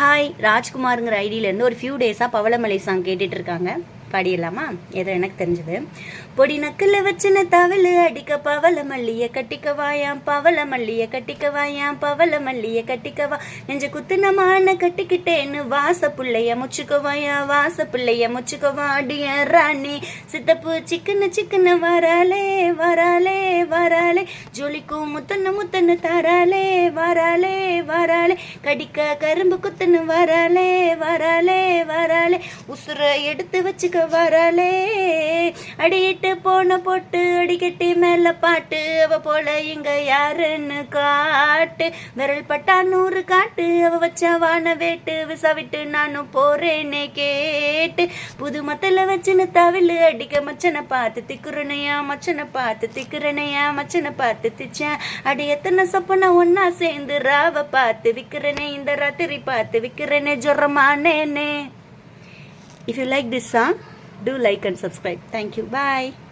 Hi ராஜ்குமாருங்கிற ஐடியிலேருந்து ஒரு few டேஸாக Pavalamalai song கேட்டுட்ருக்காங்க. பாடிடலாமா? ஏதோ எனக்கு தெரிஞ்சது. பொடி நக்கில் வச்சுன தவளு அடிக்க பவள மல்லிய கட்டிக்கவாயாம், பவள மல்லிய கட்டிக்கவாயாம், பவள மல்லிய கட்டிக்கவா, நெஞ்ச குத்துனமான கட்டிக்கிட்டேன்னு வாச புள்ளைய முச்சுக்கவாயா, வாச புள்ளைய முச்சுக்கவா, அடிய ராணி சித்தப்பு சிக்கன்னு வராலே வராலே வராலே, ஜொலிக்கும் முத்தன்னு தாராலே வராலே வராலே, கடிக்க கரும்பு குத்துன்னு வராலே வராலே வராலே, உசுர எடுத்து வச்சுக்க வராலே, அடியிட்டு போன போட்டு அடிக்கட்டி மேல பாட்டு, அவ போல இங்க யாருன்னு காட்டு, விரல் பட்டா 100 காட்டு, அவ வச்சா வான வேட்டு, விசாவிட்டு நானும் போறேனே கேட்டு, புது மத்தல வச்சுன்னு தவிழு அடிக்க மச்சனை பார்த்து திக்குறனையா, மச்சனை பார்த்து திக்குறனையா, மச்சனை பார்த்து திச்சேன், அடி எத்தனை சொப்பனை ஒன்னா சேர்ந்து ராவ பார்த்து விக்கிறனே, இந்த ராத்திரி பார்த்து விக்கிறனே, ஜொரமானேனே. If you like this song, do like and subscribe. Thank you. Bye.